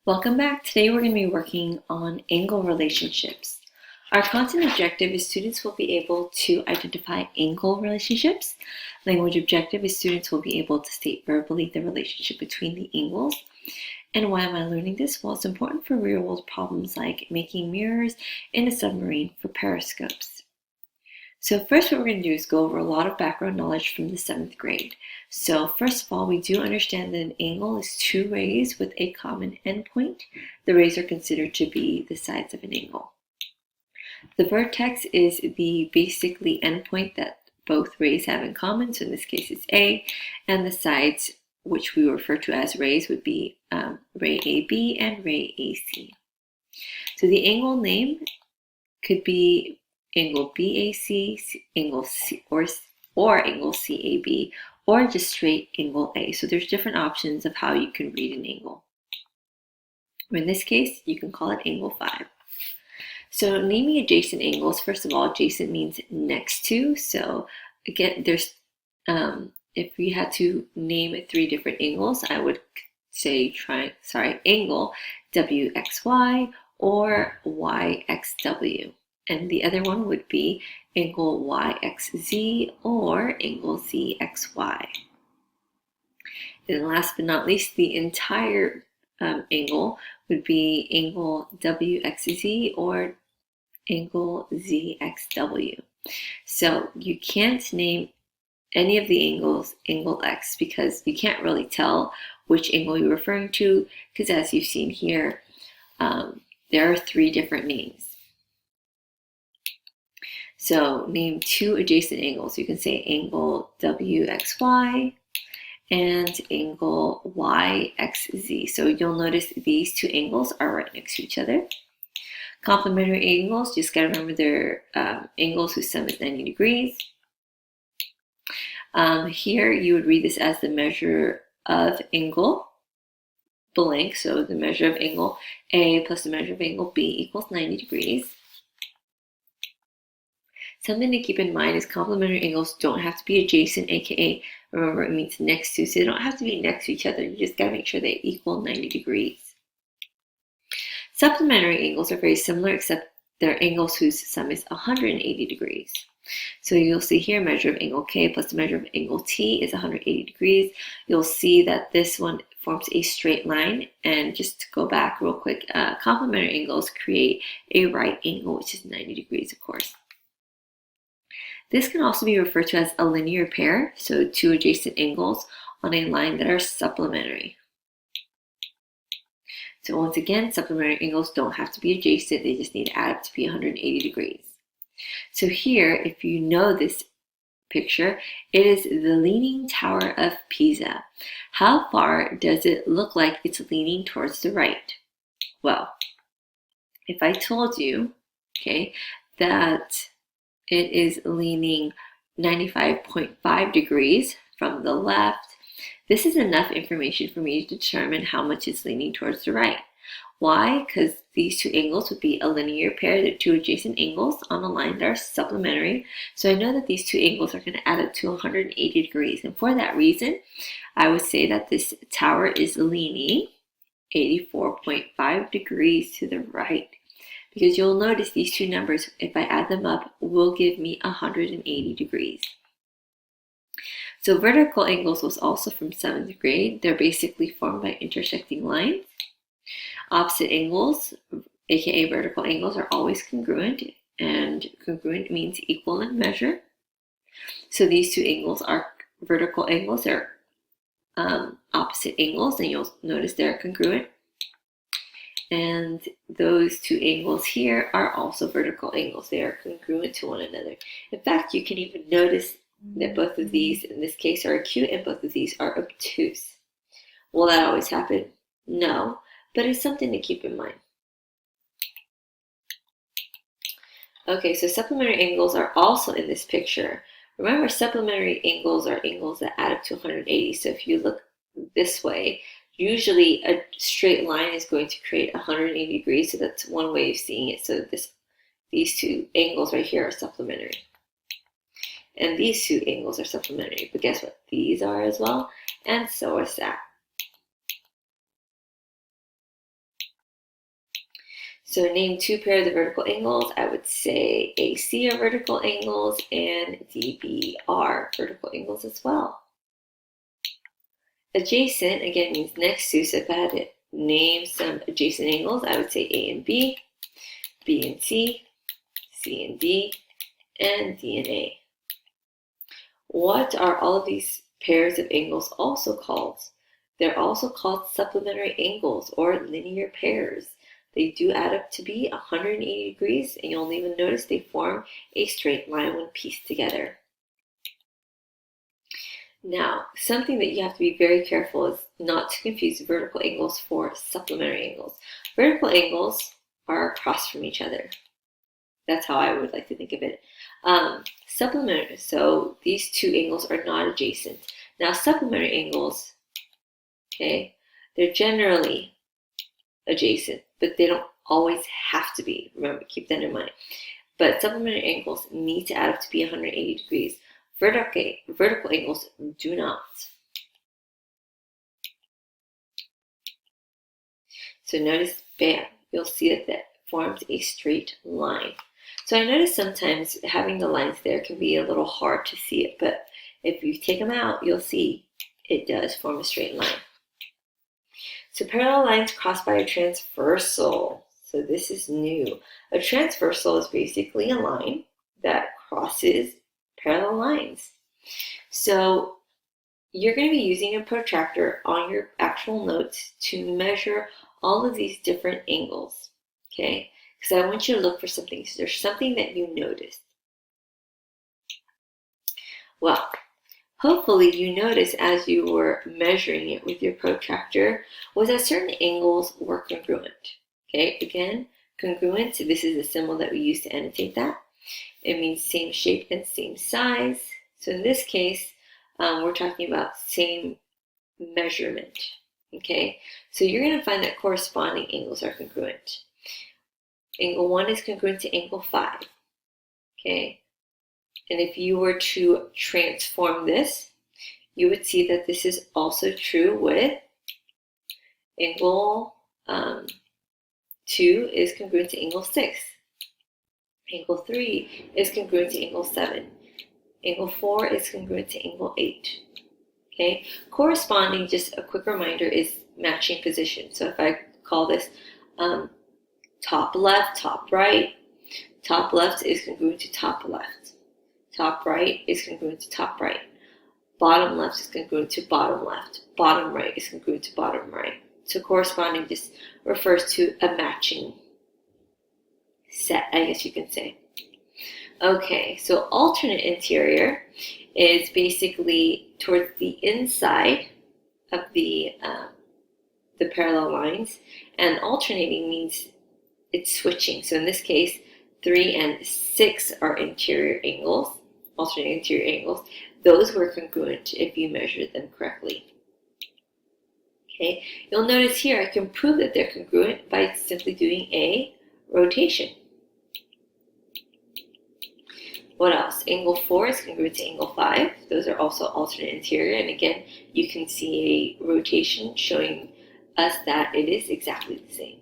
Welcome back. Today we're going to be working on angle relationships. Our content objective is students will be able to identify angle relationships. Language objective is students will be able to state verbally the relationship between the angles. And why am I learning this? Well, it's important for real-world problems like making mirrors in a submarine for periscopes. So first what we're going to do is go over a lot of background knowledge from the 7th grade. So first of all, we do understand that an angle is two rays with a common endpoint. The rays are considered to be the sides of an angle. The vertex is the basically endpoint that both rays have in common, so in this case it's A, and the sides, which we refer to as rays, would be ray AB and ray AC. So the angle name could be angle BAC, angle C, or angle CAB, or just straight angle A. So there's different options of how you can read an angle. In this case, you can call it angle 5. So naming adjacent angles, first of all, adjacent means next to. So again, there's if we had to name 3 different angles, I would say angle WXY or YXW. And the other one would be angle YXZ or angle ZXY. And last but not least, the entire angle would be angle WXZ or angle ZXW. So you can't name any of the angles angle X because you can't really tell which angle you're referring to, because as you've seen here, there are 3 different names. So name 2 adjacent angles. You can say angle WXY and angle YXZ. So you'll notice these 2 angles are right next to each other. Complementary angles, just gotta remember they're angles whose sum is 90 degrees. Here you would read this as the measure of angle blank. So the measure of angle A plus the measure of angle B equals 90 degrees. Something to keep in mind is complementary angles don't have to be adjacent, aka remember it means next to, so they don't have to be next to each other. You just gotta make sure they equal 90 degrees. Supplementary angles are very similar, except they're angles whose sum is 180 degrees. So you'll see here measure of angle K plus the measure of angle T is 180 degrees. You'll see that this one forms a straight line. And just to go back real quick, complementary angles create a right angle, which is 90 degrees, of course. This can also be referred to as a linear pair, so 2 adjacent angles on a line that are supplementary. So once again, supplementary angles don't have to be adjacent, they just need to add up to be 180 degrees. So here, if you know this picture, it is the Leaning Tower of Pisa. How far does it look like it's leaning towards the right? Well, if I told you, okay, that it is leaning 95.5 degrees from the left, this is enough information for me to determine how much it's leaning towards the right. Why? Because these 2 angles would be a linear pair. They're 2 adjacent angles on a line that are supplementary. So I know that these 2 angles are going to add up to 180 degrees. And for that reason, I would say that this tower is leaning 84.5 degrees to the right. Because you'll notice these 2 numbers, if I add them up, will give me 180 degrees. So vertical angles was also from 7th grade. They're basically formed by intersecting lines. Opposite angles, aka vertical angles, are always congruent, and congruent means equal in measure. So these 2 angles are vertical angles. They're opposite angles, and you'll notice they're congruent. And those 2 angles here are also vertical angles. They are congruent to one another. In fact, you can even notice that both of these, in this case, are acute and both of these are obtuse. Will that always happen? No, but it's something to keep in mind. Okay, so supplementary angles are also in this picture. Remember, supplementary angles are angles that add up to 180. So if you look this way, usually a straight line is going to create 180 degrees, so that's one way of seeing it. So these 2 angles right here are supplementary. And these 2 angles are supplementary, but guess what? These are as well, and so is that. So name two pairs of vertical angles. I would say AC are vertical angles and DB are vertical angles as well. Adjacent, again, means next to. So if I had to name some adjacent angles, I would say A and B and C and D, and D and A. What are all of these pairs of angles also called? They're also called supplementary angles or linear pairs. They do add up to be 180 degrees, and you'll even notice they form a straight line when pieced together. Now, something that you have to be very careful is not to confuse vertical angles for supplementary angles. Vertical angles are across from each other. That's how I would like to think of it. Supplementary, so these two angles are not adjacent. Now, supplementary angles, okay, they're generally adjacent, but they don't always have to be. Remember, keep that in mind. But supplementary angles need to add up to be 180 degrees. Vertical angles do not. So notice, bam, you'll see that forms a straight line. So I notice sometimes having the lines there can be a little hard to see it, but if you take them out, you'll see it does form a straight line. So parallel lines crossed by a transversal. So this is new. A transversal is basically a line that crosses parallel lines. So you're going to be using a protractor on your actual notes to measure all of these different angles, okay? Because I want you to look for something. So there's something that you noticed. Well, hopefully you noticed as you were measuring it with your protractor was that certain angles were congruent. Okay, again, congruent, so this is a symbol that we use to annotate that. It means same shape and same size. So in this case, we're talking about same measurement. Okay, so you're going to find that corresponding angles are congruent. Angle 1 is congruent to angle 5. Okay, and if you were to transform this, you would see that this is also true with angle 2 is congruent to angle 6. Angle 3 is congruent to angle 7. Angle 4 is congruent to angle 8. Okay, corresponding, just a quick reminder, is matching position. So if I call this top left, top right, top left is congruent to top left. Top right is congruent to top right. Bottom left is congruent to bottom left. Bottom right is congruent to bottom right. So corresponding just refers to a matching set, I guess you can say. Okay, so alternate interior is basically towards the inside of the parallel lines, and alternating means it's switching. So in this case, 3 and 6 are interior angles, alternate interior angles. Those were congruent if you measured them correctly. Okay, you'll notice here I can prove that they're congruent by simply doing a rotation. What else? Angle 4 is congruent to angle 5. Those are also alternate interior, and again, you can see a rotation showing us that it is exactly the same.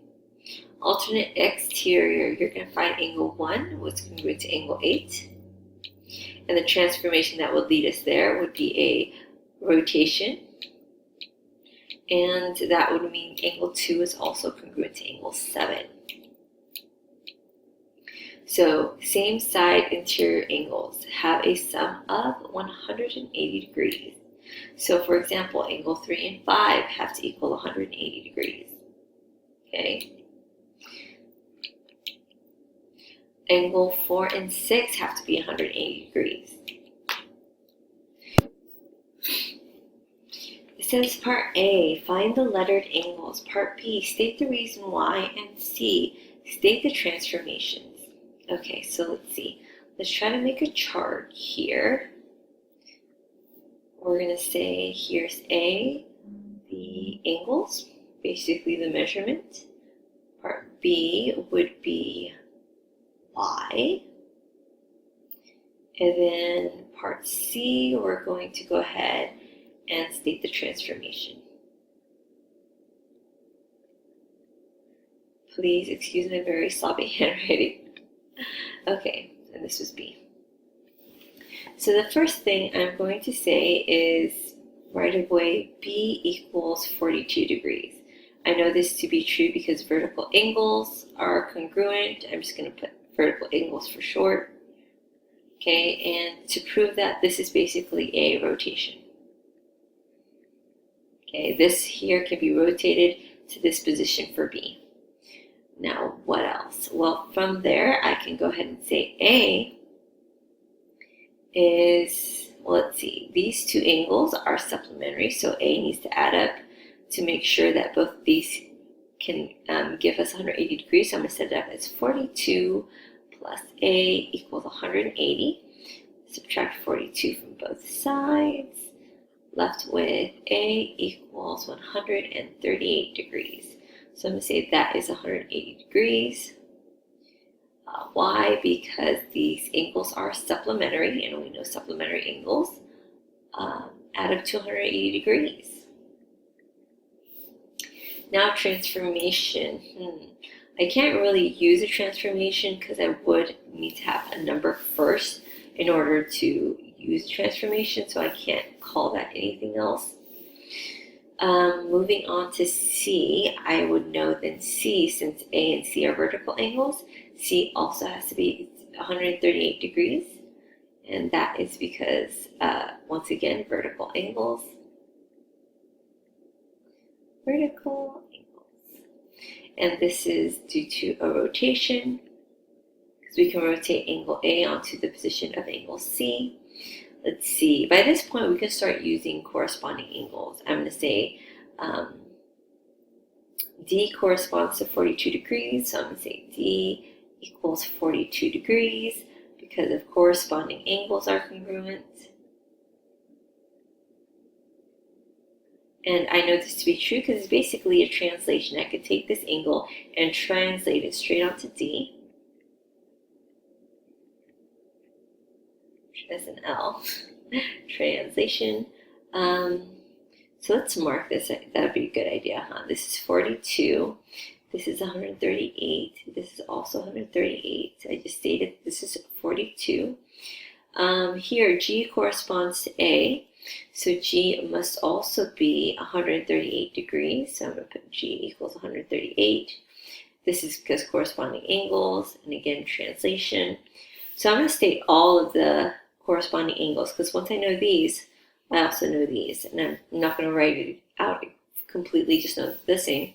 Alternate exterior, you're going to find angle 1 was congruent to angle 8. And the transformation that would lead us there would be a rotation. And that would mean angle 2 is also congruent to angle 7. So same side interior angles have a sum of 180 degrees. So for example, angle 3 and 5 have to equal 180 degrees. Okay. Angle 4 and 6 have to be 180 degrees. It says part A, find the lettered angles. Part B, state the reason why. And C, state the transformations. Okay, so let's see. Let's try to make a chart here. We're going to say here's A, the angles, basically the measurement. Part B would be Y. And then part C, we're going to go ahead and state the transformation. Please excuse my very sloppy handwriting. Okay, and this was B. So the first thing I'm going to say is right away B equals 42 degrees. I know this to be true because vertical angles are congruent. I'm just going to put vertical angles for short. Okay, and to prove that, this is basically a rotation. Okay, this here can be rotated to this position for B. Now, what else? Well, from there, I can go ahead and say A is, well, let's see, these two angles are supplementary, so A needs to add up to make sure that both of these can give us 180 degrees. So I'm going to set it up as 42 plus A equals 180. Subtract 42 from both sides. Left with A equals 138 degrees. So I'm going to say that is 180 degrees. Why? Because these angles are supplementary, and we know supplementary angles add up to 180 degrees. Now transformation. I can't really use a transformation because I would need to have a number first in order to use a transformation, so I can't call that anything else. Moving on to C, I would know then C, since A and C are vertical angles, C also has to be 138 degrees, and that is because, once again, vertical angles. And this is due to a rotation, because we can rotate angle A onto the position of angle C. Let's see, by this point we can start using corresponding angles. I'm going to say D corresponds to 42 degrees, so I'm going to say D equals 42 degrees because of corresponding angles are congruent. And I know this to be true because it's basically a translation. I could take this angle and translate it straight onto D. As an L. Translation. So let's mark this. That would be a good idea, huh? This is 42. This is 138. This is also 138. I just stated this is 42. Here, G corresponds to A. So G must also be 138 degrees. So I'm going to put G equals 138. This is because corresponding angles, and again, translation. So I'm going to state all of the corresponding angles, because once I know these, I also know these. And I'm not going to write it out completely, just know the same.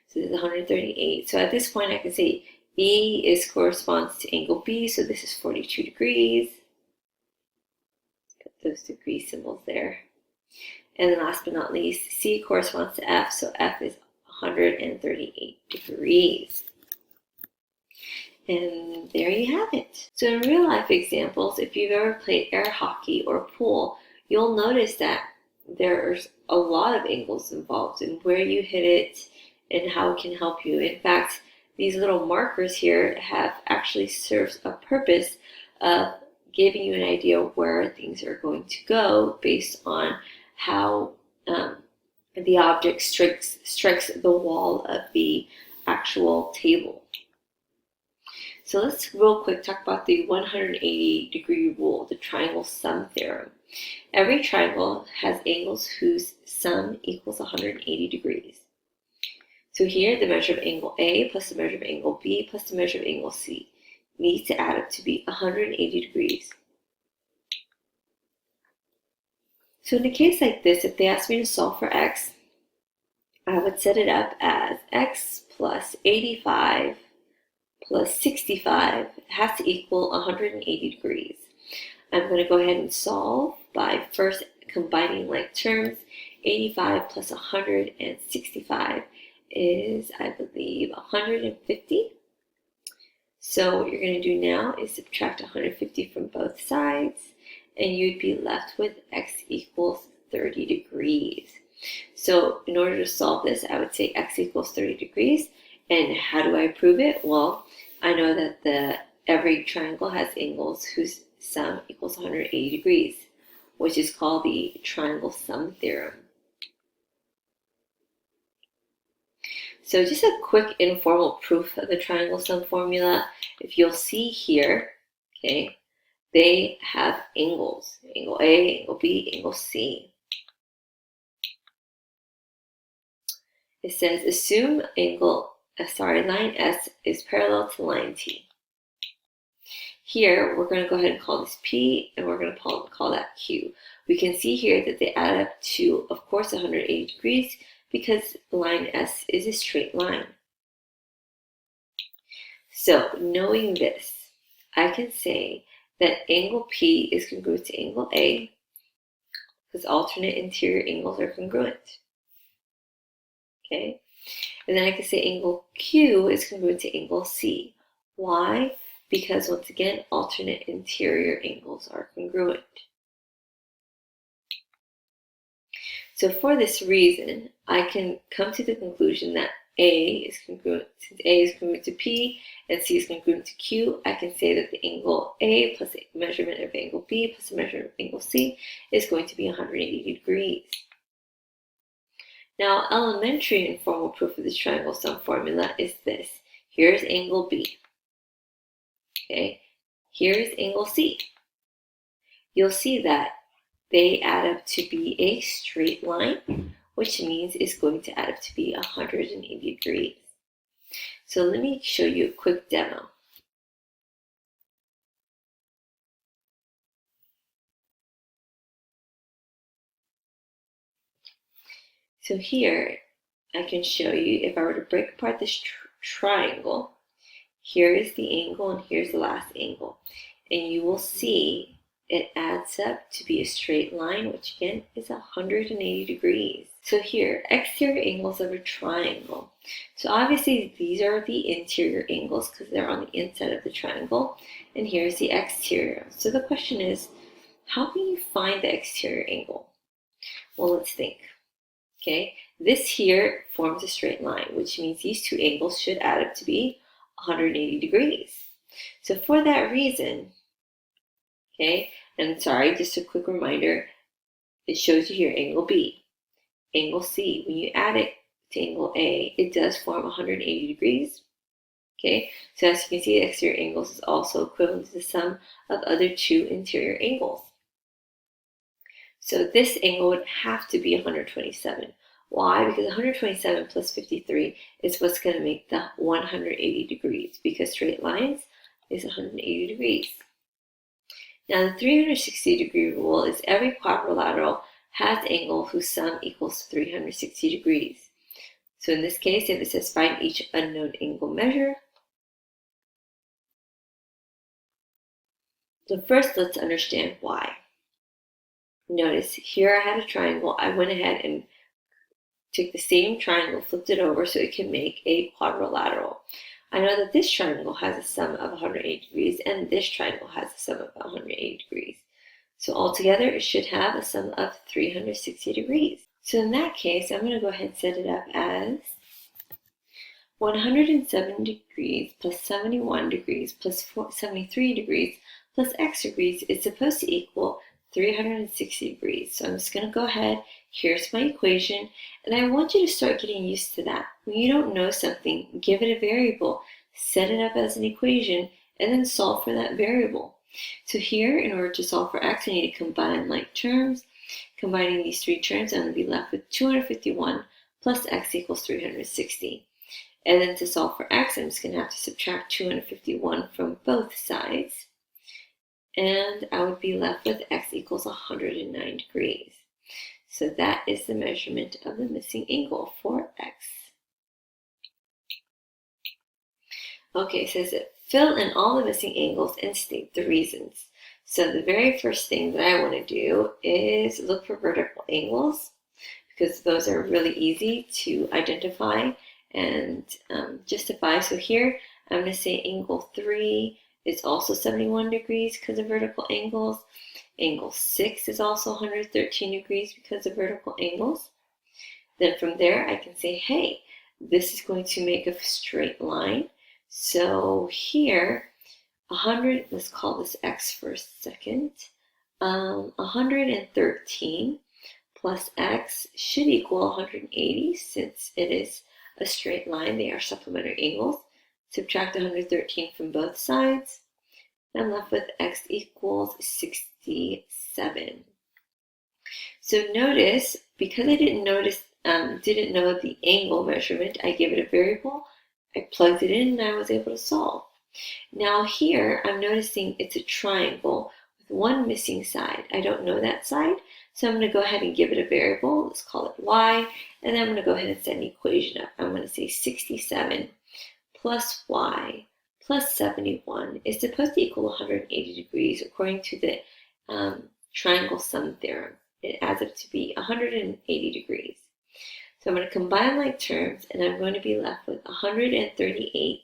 So this is 138. So at this point, I can say E corresponds to angle B. So this is 42 degrees. Those degree symbols there. And then last but not least, C corresponds to F, so F is 138 degrees. And there you have it. So in real life examples, if you've ever played air hockey or pool, you'll notice that there's a lot of angles involved in where you hit it and how it can help you. In fact, these little markers here have actually served a purpose of giving you an idea of where things are going to go based on how the object strikes the wall of the actual table. So let's real quick talk about the 180 degree rule, the triangle sum theorem. Every triangle has angles whose sum equals 180 degrees. So here, the measure of angle A plus the measure of angle B plus the measure of angle C needs to add up to be 180 degrees. So in a case like this, if they asked me to solve for x, I would set it up as x plus 85 plus 65 has to equal 180 degrees. I'm going to go ahead and solve by first combining like terms. 85 plus 165 is, I believe, 150. So what you're going to do now is subtract 150 from both sides, and you'd be left with x equals 30 degrees. So in order to solve this, I would say x equals 30 degrees. And how do I prove it? Well, I know that every triangle has angles whose sum equals 180 degrees, which is called the triangle sum theorem. So just a quick informal proof of the triangle sum formula. If you'll see here, okay, they have angles. Angle A, angle B, angle C. It says assume line S is parallel to line T. Here, we're going to go ahead and call this P, and we're going to call that Q. We can see here that they add up to, of course, 180 degrees because line S is a straight line. So, knowing this, I can say that angle P is congruent to angle A because alternate interior angles are congruent. Okay? And then I can say angle Q is congruent to angle C. Why? Because once again, alternate interior angles are congruent. So for this reason, I can come to the conclusion that A is congruent. Since A is congruent to P and C is congruent to Q, I can say that the angle A plus the measurement of angle B plus the measurement of angle C is going to be 180 degrees. Now, elementary informal proof of this triangle sum formula is this. Here's angle B. Okay, here's angle C. You'll see that they add up to be a straight line, which means it's going to add up to be 180 degrees. So let me show you a quick demo. So here, I can show you, if I were to break apart this triangle, here is the angle and here's the last angle. And you will see it adds up to be a straight line, which again is 180 degrees. So here, exterior angles of a triangle. So obviously these are the interior angles because they're on the inside of the triangle. And here's the exterior. So the question is, how can you find the exterior angle? Well, let's think. Okay, this here forms a straight line, which means these two angles should add up to be 180 degrees. So for that reason, okay, and sorry, just a quick reminder, it shows you here angle B, angle C. When you add it to angle A, it does form 180 degrees. Okay, so as you can see, the exterior angles is also equivalent to the sum of other two interior angles. So this angle would have to be 127. Why? Because 127 plus 53 is what's going to make the 180 degrees, because straight lines is 180 degrees. Now the 360 degree rule is every quadrilateral has angle whose sum equals 360 degrees. So in this case, if it says find each unknown angle measure, so first let's understand why. Notice here I had a triangle. I went ahead and took the same triangle, flipped it over so it can make a quadrilateral. I know that this triangle has a sum of 180 degrees and this triangle has a sum of 180 degrees. So altogether it should have a sum of 360 degrees. So in that case, I'm going to go ahead and set it up as 107 degrees plus 71 degrees plus 73 degrees plus x degrees is supposed to equal 360 degrees. So I'm just going to go ahead, here's my equation, and I want you to start getting used to that. When you don't know something, give it a variable, set it up as an equation, and then solve for that variable. So here, in order to solve for x, I need to combine like terms. Combining these three terms, I'm going to be left with 251 plus x equals 360. And then to solve for x, I'm just going to have to subtract 251 from both sides. And I would be left with x equals 109 degrees. So that is the measurement of the missing angle for x. Okay, so it says fill in all the missing angles and state the reasons. So the very first thing that I want to do is look for vertical angles, because those are really easy to identify and justify. So here I'm going to say angle 3 is also 71 degrees because of vertical angles. Angle 6 is also 113 degrees because of vertical angles. Then from there I can say, hey, this is going to make a straight line. So here, 100, let's call this x for a second. 113 plus x should equal 180 since it is a straight line. They are supplementary angles. Subtract 113 from both sides. I'm left with x equals 67. So notice, because I didn't know the angle measurement, I gave it a variable, I plugged it in, and I was able to solve. Now here, I'm noticing it's a triangle with one missing side. I don't know that side, so I'm going to go ahead and give it a variable. Let's call it y, and then I'm going to go ahead and set an equation up. I'm going to say 67 plus y plus 71 is supposed to equal 180 degrees according to the triangle sum theorem. It adds up to be 180 degrees. So I'm going to combine like terms, and I'm going to be left with 138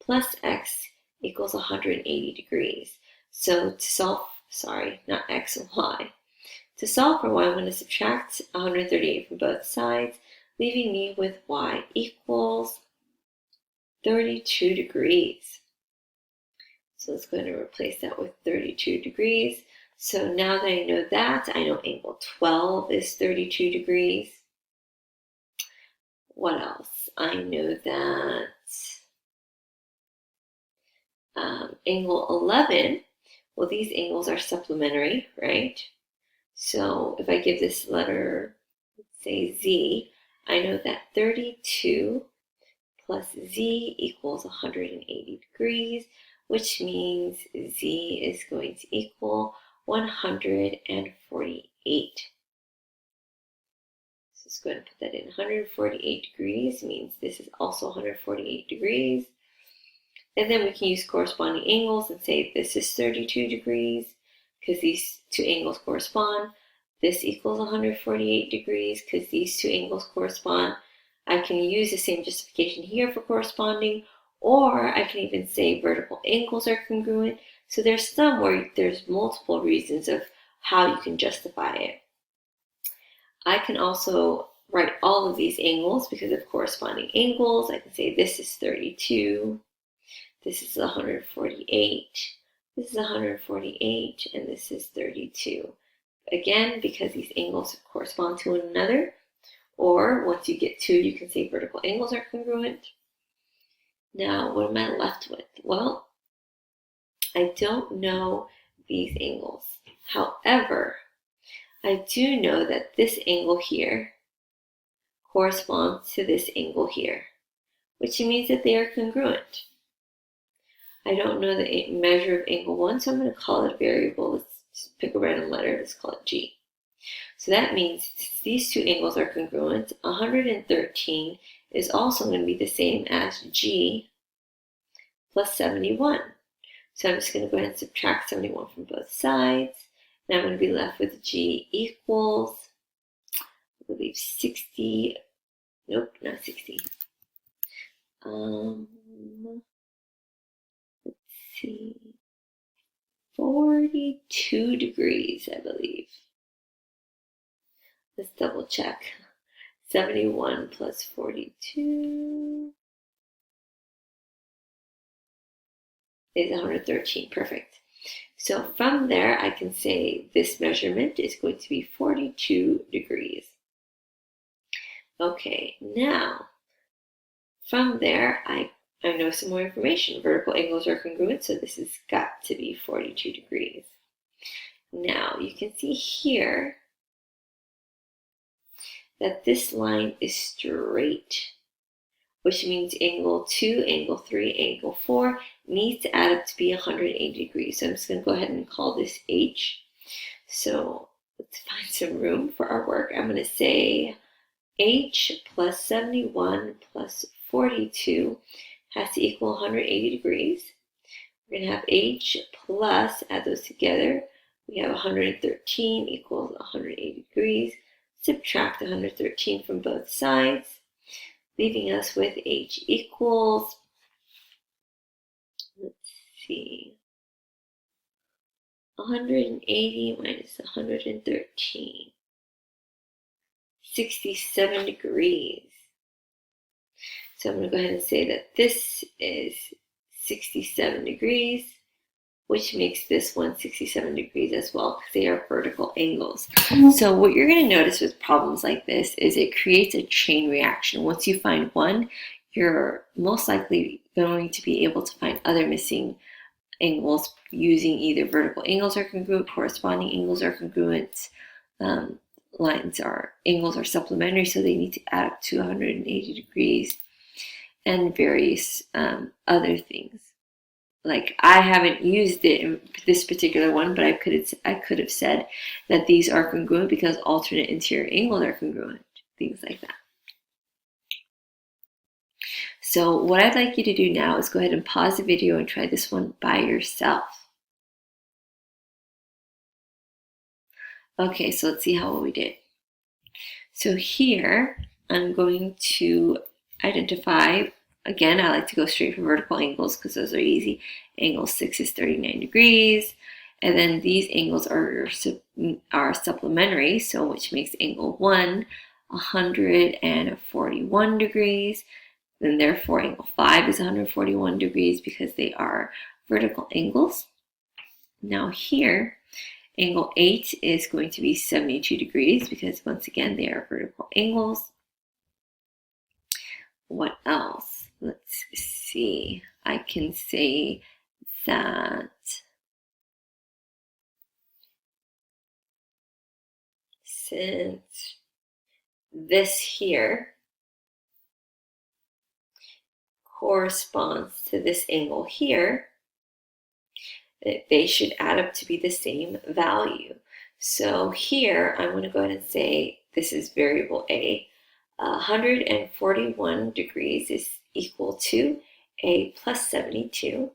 plus x equals 180 degrees. So to solve, not x and y. To solve for y, I'm going to subtract 138 from both sides, leaving me with y equals 32 degrees. So let's go ahead and replace that with 32 degrees. So now that I know that, I know angle 12 is 32 degrees. What else? I know that angle 11, well, these angles are supplementary, right? So if I give this letter, let's say z, I know that 32 plus z equals 180 degrees, which means z is going to equal 148. So let's go ahead and put that in. 148 degrees means this is also 148 degrees. And then we can use corresponding angles and say this is 32 degrees because these two angles correspond. This equals 148 degrees because these two angles correspond. I can use the same justification here for corresponding, or I can even say vertical angles are congruent. So there's some where there's multiple reasons of how you can justify it. I can also write all of these angles because of corresponding angles. I can say this is 32, this is 148, this is 148, and this is 32. Again, because these angles correspond to one another, or once you get 2, you can say vertical angles are congruent. Now, what am I left with? Well, I don't know these angles. However, I do know that this angle here corresponds to this angle here, which means that they are congruent. I don't know the measure of angle 1, so I'm going to call it a variable. Let's just pick a random letter. Let's call it g. So that means these two angles are congruent. 113 is also going to be the same as g plus 71. So I'm just going to go ahead and subtract 71 from both sides. And I'm going to be left with g equals, I believe 60, nope, not 60. Let's see, 42 degrees, I believe. Let's double check. 71 plus 42 is 113. Perfect. So from there, I can say this measurement is going to be 42 degrees. Okay, now from there, I know some more information. Vertical angles are congruent, so this has got to be 42 degrees. Now you can see here that this line is straight, which means angle 2, angle 3, angle 4 needs to add up to be 180 degrees. So I'm just going to go ahead and call this H. So let's find some room for our work. I'm going to say H plus 71 plus 42 has to equal 180 degrees. We're going to have H plus, add those together, we have 113 equals 180 degrees. Subtract 113 from both sides, leaving us with H equals, let's see, 180 minus 113, 67 degrees. So I'm going to go ahead and say that this is 67 degrees. which makes this one 67 degrees as well, because they are vertical angles. So what you're going to notice with problems like this is it creates a chain reaction. Once you find one, you're most likely going to be able to find other missing angles using either vertical angles are congruent, corresponding angles are congruent, angles are supplementary, so they need to add up to 180 degrees, and various other things. Like, I haven't used it in this particular one, but I could have said that these are congruent because alternate interior angles are congruent, things like that. So what I'd like you to do now is go ahead and pause the video and try this one by yourself. Okay, so let's see how well we did. So here, I'm going to identify, again, I like to go straight for vertical angles because those are easy. Angle 6 is 39 degrees. And then these angles are supplementary, so which makes angle 1 141 degrees. Then therefore angle 5 is 141 degrees because they are vertical angles. Now here, angle 8 is going to be 72 degrees because once again they are vertical angles. What else? Let's see. I can say that since this here corresponds to this angle here, they should add up to be the same value. So here I'm going to go ahead and say this is variable A. 141 degrees is equal to A plus 72.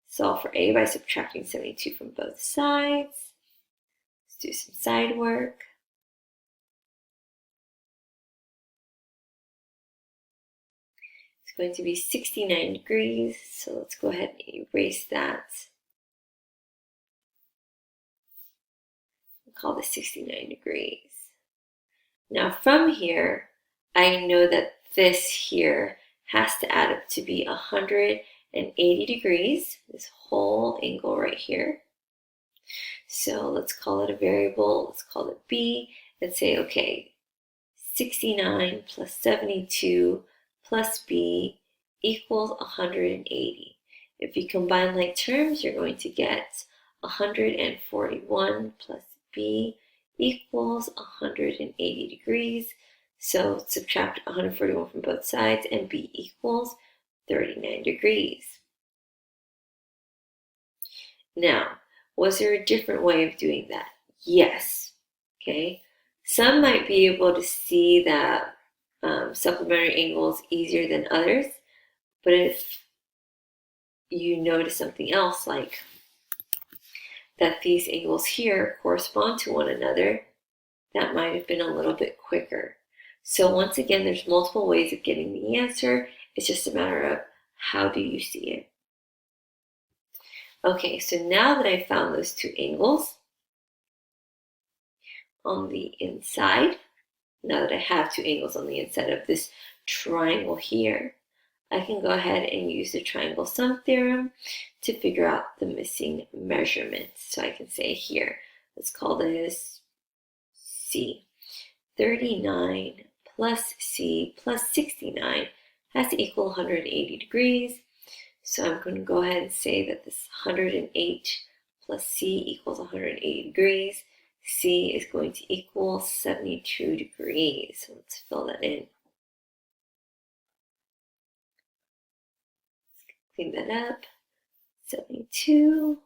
Solve for A by subtracting 72 from both sides. Let's do some side work. It's going to be 69 degrees, so let's go ahead and erase that. We'll call this 69 degrees. Now from here, I know that this here has to add up to be 180 degrees, this whole angle right here. So let's call it a variable, let's call it B, and say, okay, 69 plus 72 plus B equals 180. If you combine like terms, you're going to get 141 plus B equals 180 degrees. So subtract 141 from both sides and B equals 39 degrees. Now, was there a different way of doing that? Yes. Okay. Some might be able to see that supplementary angles easier than others, but if you notice something else, like that these angles here correspond to one another, that might have been a little bit quicker. So once again, there's multiple ways of getting the answer. It's just a matter of how do you see it. Okay, so now that I found those two angles on the inside, now that I have two angles on the inside of this triangle here, I can go ahead and use the triangle sum theorem to figure out the missing measurements. So I can say here, let's call this C. 39 plus C plus 69 has to equal 180 degrees. So I'm going to go ahead and say that this 108 plus C equals 180 degrees. C is going to equal 72 degrees. So let's fill that in. Clean that up. 72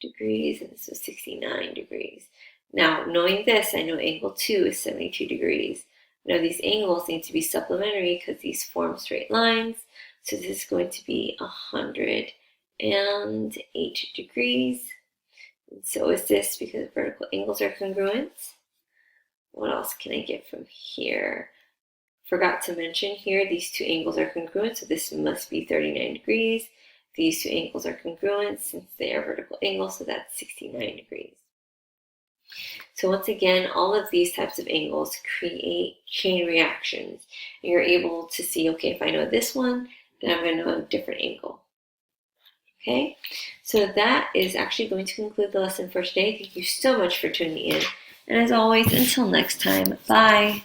degrees, and this was 69 degrees. Now, knowing this, I know angle 2 is 72 degrees. Now, these angles need to be supplementary because these form straight lines. So this is going to be 108 degrees. And so is this because vertical angles are congruent. What else can I get from here? Forgot to mention here, these two angles are congruent, so this must be 39 degrees. These two angles are congruent since they are vertical angles, so that's 69 degrees. So once again, all of these types of angles create chain reactions. And you're able to see, okay, if I know this one, then I'm going to know a different angle. Okay, so that is actually going to conclude the lesson for today. Thank you so much for tuning in. And as always, until next time, bye.